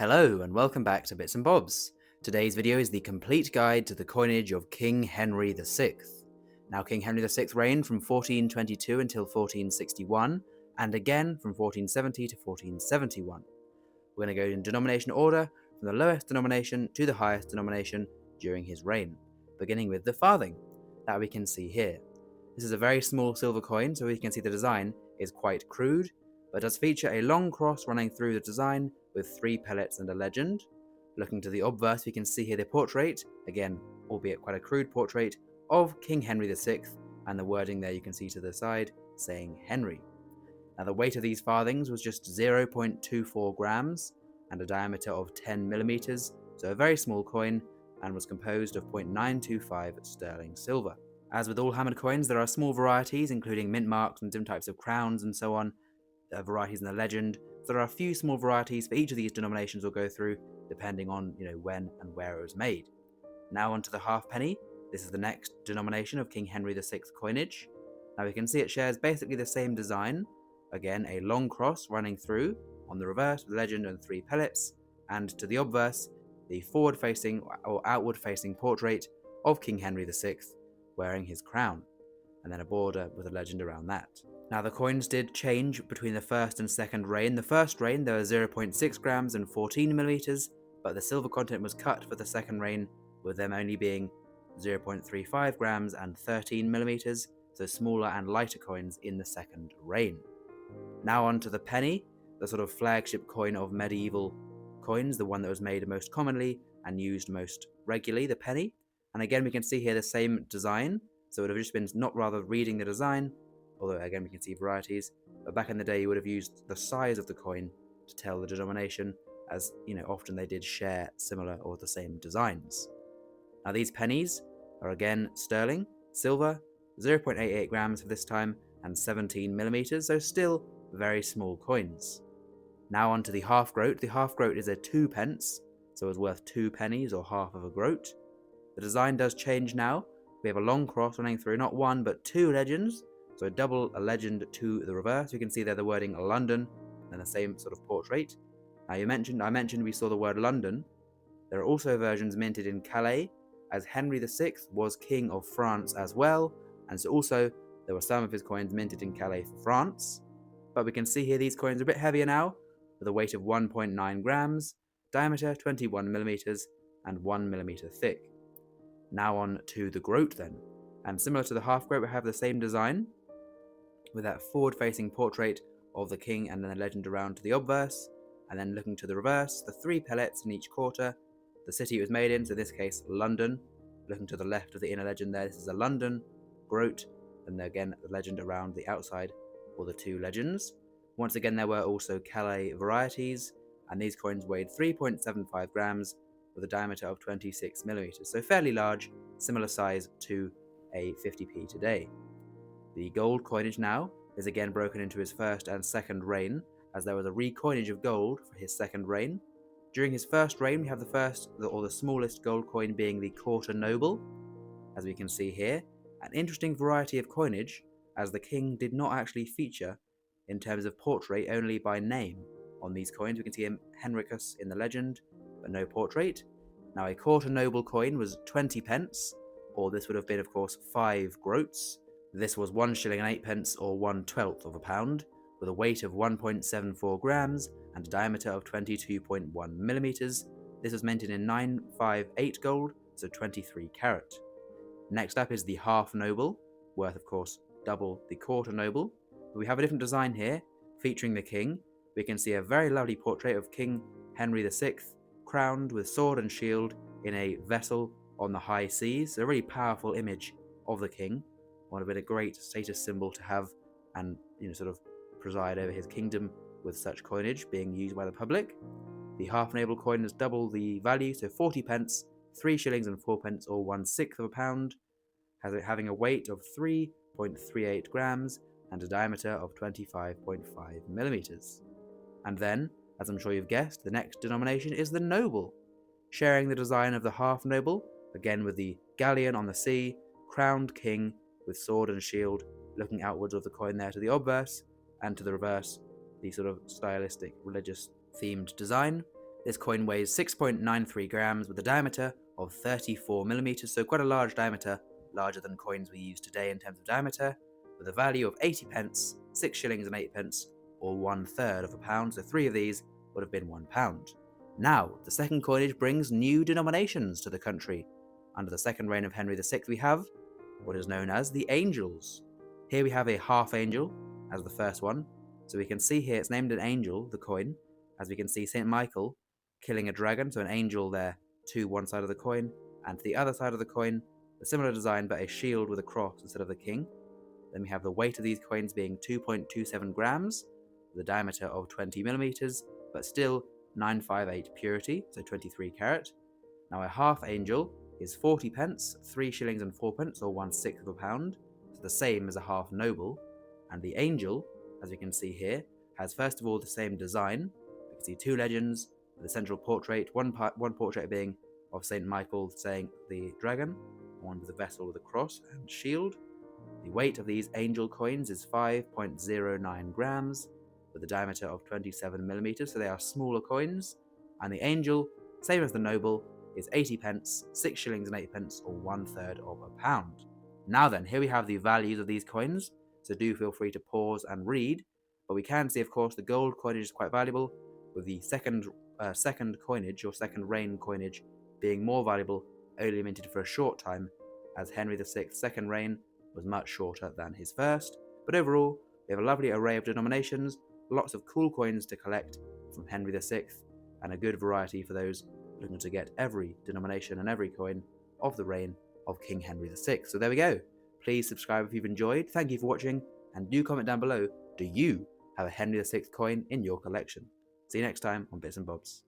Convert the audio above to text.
Hello and welcome back to Bits and Bobs. Today's video is the complete guide to the coinage of King Henry VI. Now King Henry VI reigned from 1422 until 1461 and again from 1470 to 1471. We're going to go in denomination order from the lowest denomination to the highest denomination during his reign, beginning with the farthing that we can see here. This is a very small silver coin, so we can see the design is quite crude, but does feature a long cross running through the design with 3 pellets and a legend. Looking to the obverse, we can see here the portrait, again, albeit quite a crude portrait, of King Henry VI, and the wording there you can see to the side saying Henry. Now the weight of these farthings was just 0.24 grams and a diameter of 10 millimeters, so a very small coin, and was composed of 0.925 sterling silver. As with all hammered coins, there are small varieties, including mint marks and different types of crowns and so on, varieties in the legend. So there are a few small varieties for each of these denominations we'll go through, depending on when and where it was made. Now onto the halfpenny. This is the next denomination of King Henry VI coinage. Now we can see it shares basically the same design. Again, a long cross running through, on the reverse, the legend and 3 pellets, and to the obverse, the forward-facing or outward-facing portrait of King Henry VI, wearing his crown, and then a border with a legend around that. Now the coins did change between the first and second reign. The first reign there were 0.6 grams and 14 millimeters, but the silver content was cut for the second reign, with them only being 0.35 grams and 13 millimeters, so smaller and lighter coins in the second reign. Now on to the penny, the sort of flagship coin of medieval coins, the one that was made most commonly and used most regularly, the penny. And again, we can see here the same design, so it would have just been not rather reading the design, although again we can see varieties, but back in the day you would have used the size of the coin to tell the denomination, as often they did share similar or the same designs. Now these pennies are again sterling, silver, 0.88 grams for this time, and 17 millimeters, so still very small coins. Now on to the half groat. The half groat is a 2 pence, so it's worth 2 pennies or half of a groat. The design does change now. We have a long cross running through not 1 but 2 legends, so a legend to the reverse. You can see there the wording London and the same sort of portrait. Now I mentioned we saw the word London. There are also versions minted in Calais, as Henry VI was King of France as well, and so also there were some of his coins minted in Calais for France. But we can see here these coins are a bit heavier now, with a weight of 1.9 grams, diameter 21 millimeters, and 1 millimeter thick. Now on to the groat then, and similar to the half groat we have the same design, with that forward-facing portrait of the king and then a legend around to the obverse, and then looking to the reverse, the 3 pellets in each quarter, the city it was made in, so in this case London. Looking to the left of the inner legend there, this is a London groat, and again the legend around the outside, or the 2 legends. Once again there were also Calais varieties, and these coins weighed 3.75 grams with a diameter of 26 millimeters, so fairly large, similar size to a 50p today. The gold coinage now is again broken into his first and second reign, as there was a recoinage of gold for his second reign. During his first reign we have the smallest gold coin being the quarter noble, as we can see here, an interesting variety of coinage, as the king did not actually feature in terms of portrait, only by name on these coins. We can see Henricus in the legend, but no portrait. Now a quarter noble coin was 20 pence, or this would have been of course 5 groats. This was 1 shilling and 8 pence, or 1/12 of a pound, with a weight of 1.74 grams and a diameter of 22.1 millimeters. This was minted in 958 gold, so 23 carat. Next up is the half noble, worth of course double the quarter noble. We have a different design here, featuring the king. We can see a very lovely portrait of King Henry VI, crowned with sword and shield in a vessel on the high seas. A really powerful image of the king. Would have been a great status symbol to have, and sort of preside over his kingdom with such coinage being used by the public. The half noble coin is double the value, so 40 pence, 3 shillings and 4 pence, or 1/6 of a pound, having a weight of 3.38 grams and a diameter of 25.5 millimeters. And then, as I'm sure you've guessed, the next denomination is the noble, sharing the design of the half noble, again with the galleon on the sea, crowned king with sword and shield, looking outwards of the coin there to the obverse, and to the reverse, the sort of stylistic religious themed design. This coin weighs 6.93 grams with a diameter of 34 millimeters, so quite a large diameter, larger than coins we use today in terms of diameter, with a value of 80 pence, 6 shillings and 8 pence, or 1/3 of a pound, so 3 of these would have been £1. Now, the second coinage brings new denominations to the country. Under the second reign of Henry VI, we have what is known as the angels. Here we have a half angel as the first one, so we can see here it's named an angel, the coin, as we can see St. Michael killing a dragon, so an angel there to one side of the coin, and to the other side of the coin, a similar design but a shield with a cross instead of the king. Then we have the weight of these coins being 2.27 grams, with a diameter of 20 millimeters, but still 958 purity, so 23 carat. Now a half angel is 40 pence, 3 shillings and 4 pence, or 1/6 of a pound, so the same as a half noble. And the angel, as we can see here, has first of all the same design. We can see two legends with a central portrait, one portrait being of St. Michael saying the dragon, one with a vessel with a cross and shield. The weight of these angel coins is 5.09 grams, with a diameter of 27 millimeters, so they are smaller coins. And the angel, same as the noble, is 80 pence, 6 shillings and 8 pence, or 1/3 of a pound. Now then, here we have the values of these coins, so do feel free to pause and read. But we can see, of course, the gold coinage is quite valuable, with the second coinage, or second reign coinage, being more valuable, only minted for a short time, as Henry VI's second reign was much shorter than his first. But overall, we have a lovely array of denominations, lots of cool coins to collect from Henry VI, and a good variety for those looking to get every denomination and every coin of the reign of King Henry VI. So there we go. Please subscribe if you've enjoyed. Thank you for watching, and do comment down below, do you have a Henry VI coin in your collection? See you next time on Bits and Bobs.